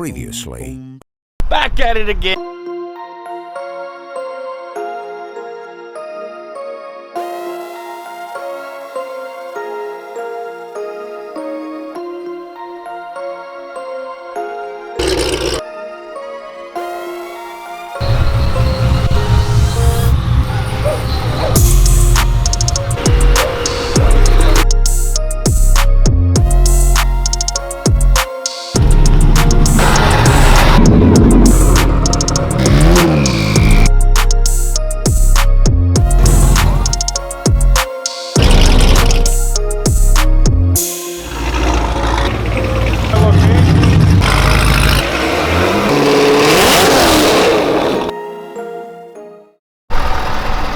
Previously. Back at it again.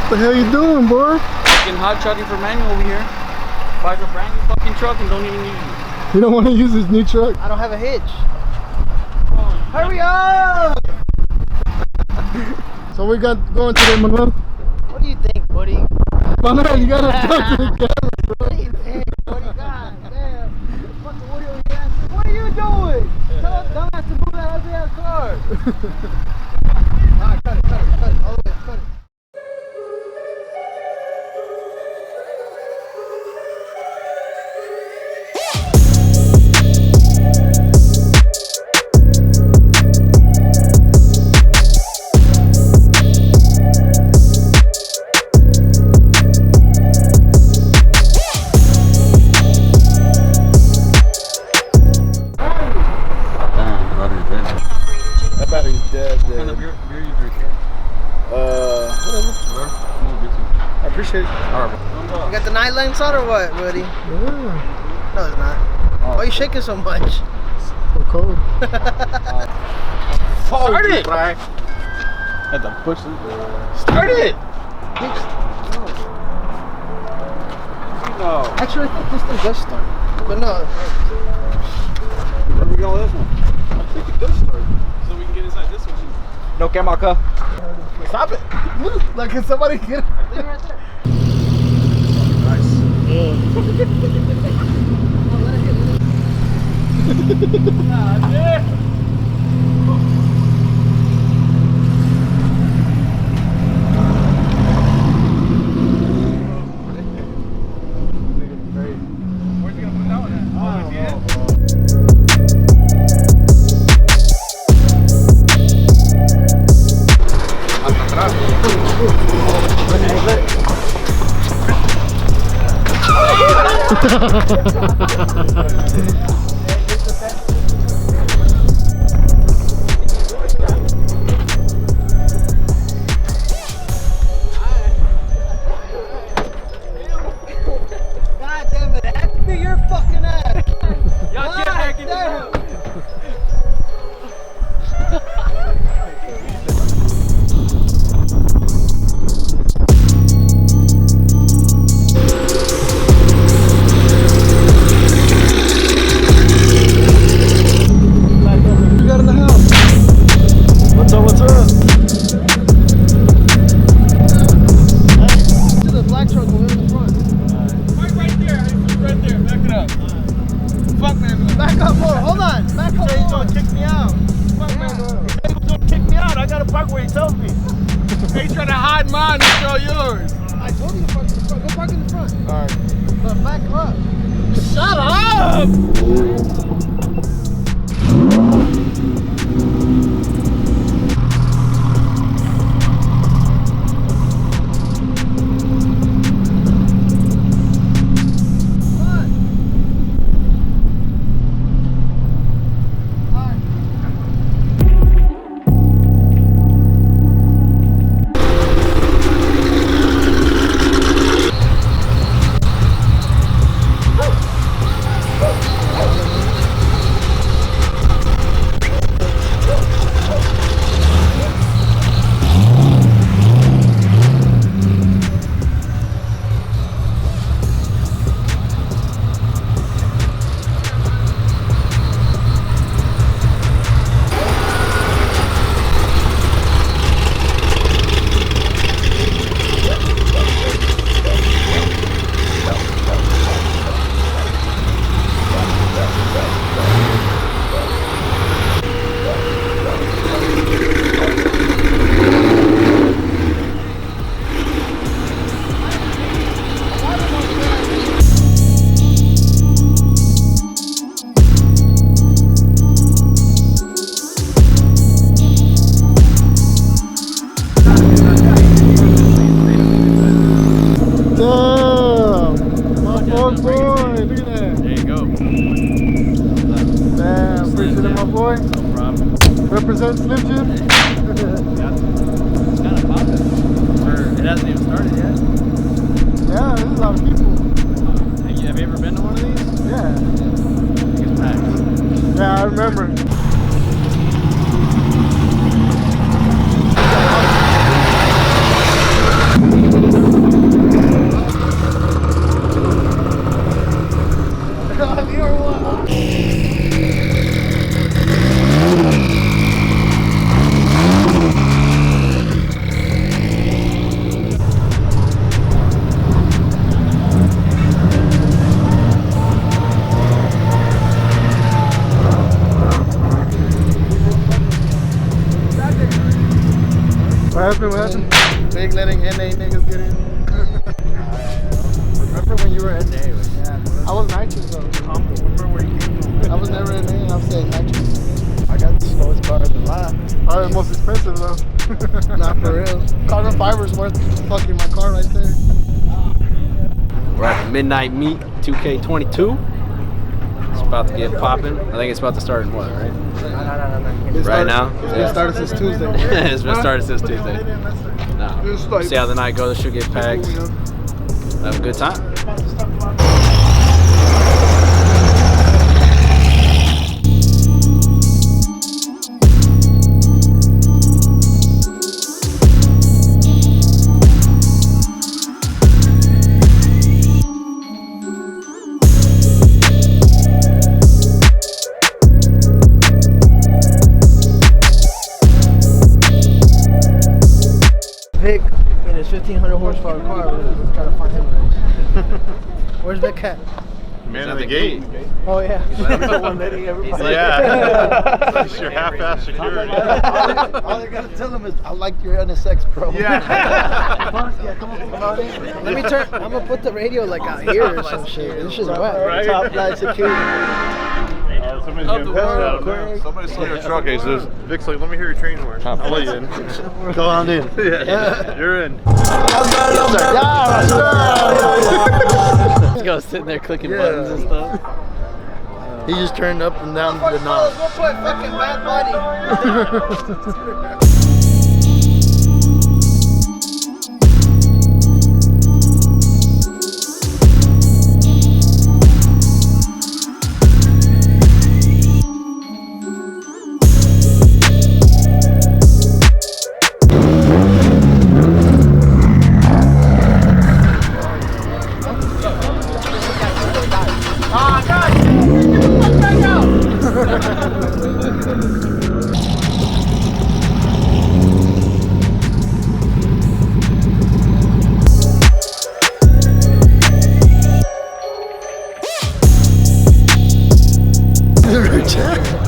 What the hell you doing, boy? Fucking hot shotting for manual over here. Buy a brand new fucking truck and don't even use it. You don't want to use this new truck? I don't have a hitch. Hurry up! So we got going today, Manuel. What do you think, buddy? Manuel, you gotta talk to the camera, bro. What do you think, buddy? God damn. Fucking Woody, what are you doing? Tell us dumbass to move that ugly ass car. Alright, cut it. All the way, cut it. Appreciate it. You got the night lens on or what, buddy? Yeah. No, it's not. Why are you shaking so much? So cold. Start it! Had to push it. Start it! No. Actually, I think this thing does start. But no. Where we go with this one? I think it does start. So we can get inside this one. No camera, cuh. Stop it. Like, can somebody get it? I think right there. Nice. Where's he gonna put that one at? Oh, is he in? God damn it, after your fucking ass. Y'all get back in the mine and show yours. I told you to park in the front. Go park in the front. Alright. But back up. Shut up! boy. No problem. Represent Slim Jim. It's kind of popping. It hasn't even started yet. Yeah, there's a lot of people. Have you ever been to one of these? Yeah. It's packed. Yeah, I remember. What happened? Big letting NA niggas get in. Remember when you were at NA? Yeah, I was nitrous though. Remember where you came from? I was never in NA, I was saying nitrous. I got the slowest car in the lot. Probably the most expensive though. Not for real. Carbon fiber's worth fucking my car right there. We're at the midnight meet 2K22. It's about to get popping. I think it's about to start in what, right? Right now? It's been started since Tuesday. It's been started since Tuesday. No. See how the night goes. It should get packed. Have a good time. Vic in his 1500 horsepower car. Let's try to find him. Where's Vic at? Man of the gate. Oh yeah. The one letting everybody. Yeah. That's your half-ass security. All I gotta tell him is, I like your NSX, bro. Yeah. Come on in. Let me turn. I'm gonna put the radio like out here or some shit. This shit's wet. Right. Top line security. Somebody's getting pissed out of there. Somebody saw your truck. He says, Vic's like, let me hear your train horn. I'll let you in. Go on in. Yeah. You're in. Just go sitting there clicking buttons and stuff. He just turned up and down the knob. We'll put fucking Bad Bunny.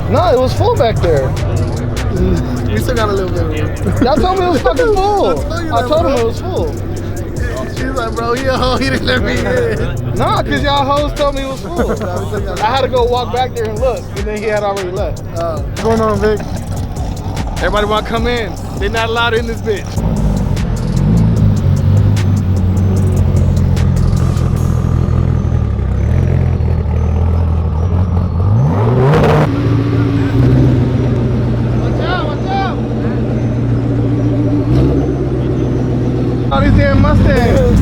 No, it was full back there. We still got a little bit of room. Y'all told me it was fucking full. I told him it was full. She's like, bro, yo, he didn't let me in. Nah, because y'all hoes told me it was full. I had to go walk back there and look, and then he had already left. What's going on, Vic? Everybody want to come in. They're not allowed in this bitch. All these damn Mustangs.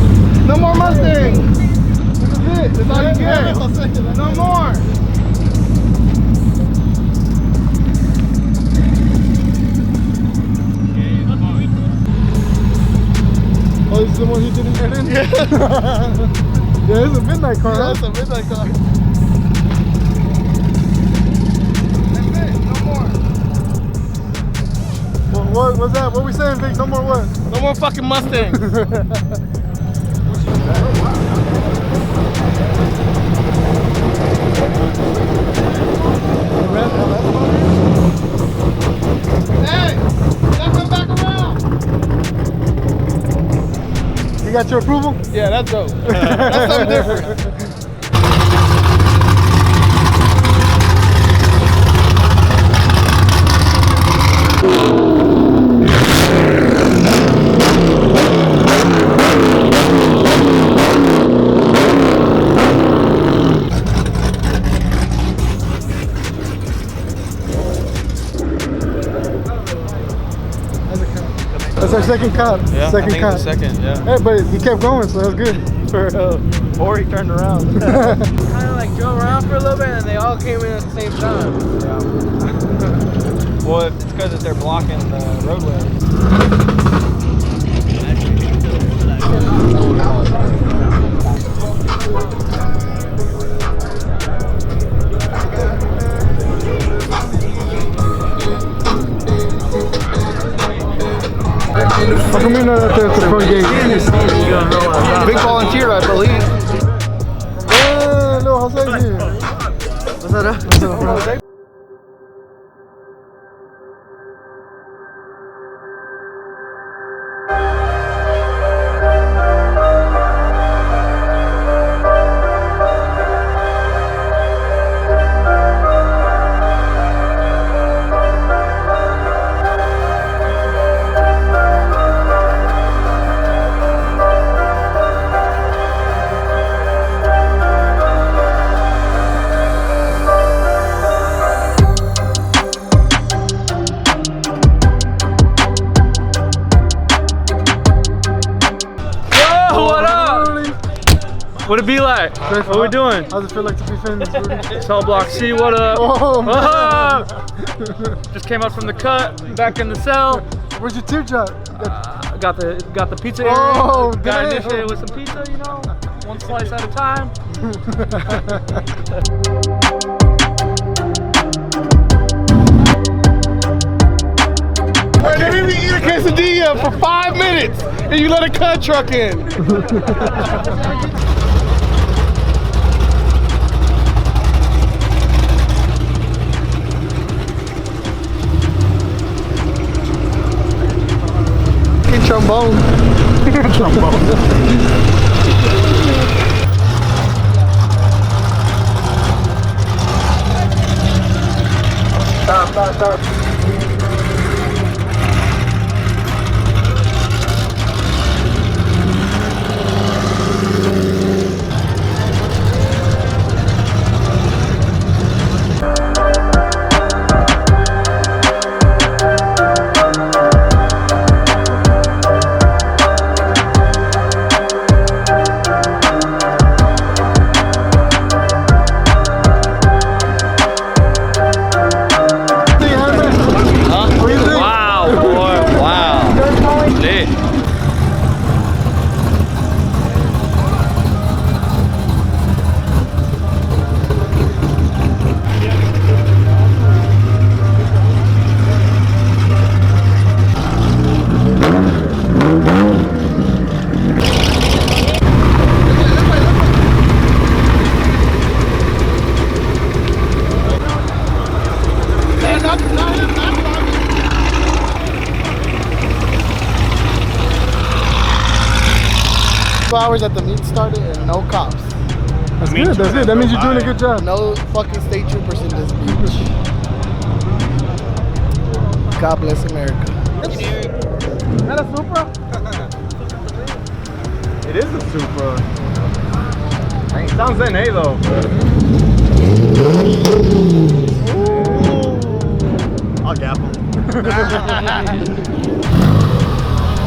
No more Mustangs. This is it. That's all you get. No more. Oh, this is the one he didn't get in? Yeah. Yeah, it's a midnight car. Yeah, it's a midnight car. That's it. No more. What's that? What we saying, Vic? No more what? No more fucking Mustangs. Hey, y'all come back around. You got your approval? Yeah, that's dope. That's something different. That's our second cop. Yeah, second I think cop. it's the second, yeah. Hey, but he kept going, so that's good. Or he turned around. Kind of like drove around for a little bit and they all came in at the same time. Well, it's because they're blocking the roadway. How come you're not out there at the front gate? Big volunteer, I believe. Hey, little Jose here. What's that? What's up, bro? What'd it be like? What we doing? How's it feel like to be famous, Rudy? Cell Block C, what up? Oh, man. Just came out from the cut, back in the cell. Where's your teardrop? Got the pizza area. Oh, Got damn. initiated with some pizza, you know, one slice at a time. Bro, they didn't even eat a quesadilla for 5 minutes, and you let a cut truck in. Trombone. Stop. Hours that the meet started and no cops. That's good. That's good. That means you're doing a good job. No fucking state troopers in this beach. God bless America. Is that a Supra? It is a Supra. It sounds NA though. I'll gap him.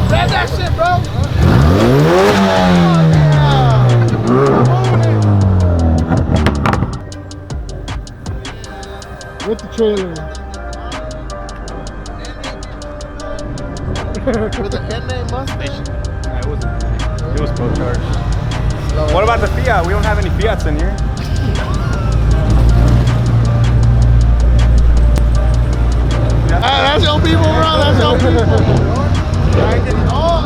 Grab that shit, bro. With the trailer. With the NA Mustang. It was boat charged. What about the Fiat? We don't have any Fiats in here. That's your people, bro. That's your people. Oh,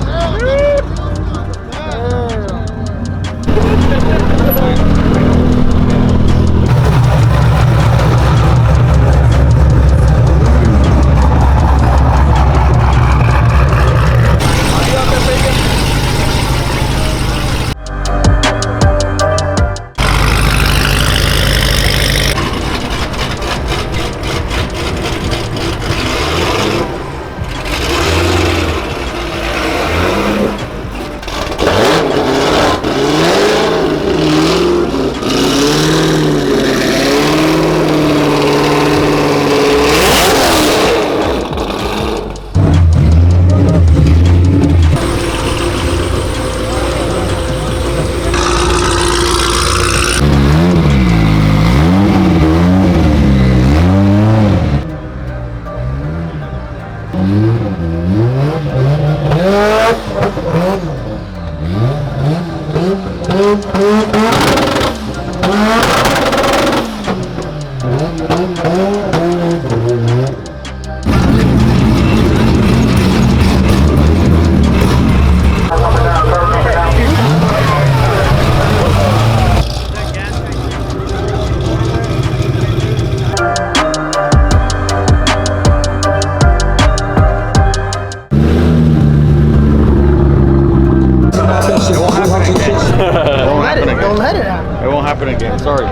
Don't let it happen. It won't happen again. Sorry.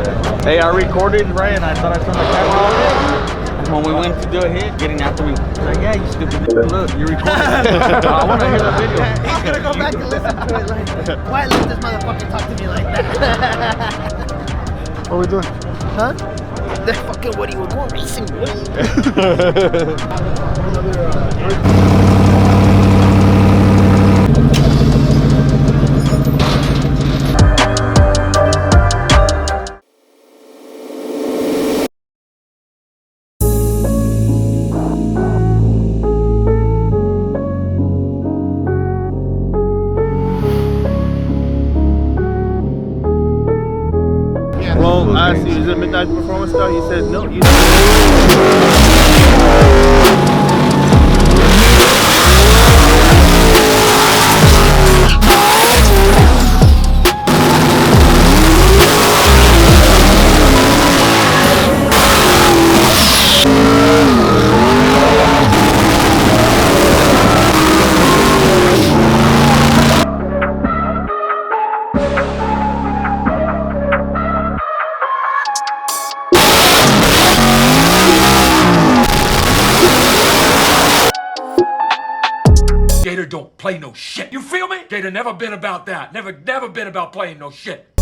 Hey, I recorded, right? And I thought I turned the camera off. When we went to do a hit, getting after me. He's like, yeah, you stupid. Look, you recorded. I want to hear the video. He's gonna go back and listen to it like, why let this motherfucker talk to me like that? What are we doing? Huh? That fucking Woody, we're going racing, Well, I asked you, is it midnight performance style? You said no. You Gator don't play no shit. You feel me? Gator never been about that. Never been about playing no shit.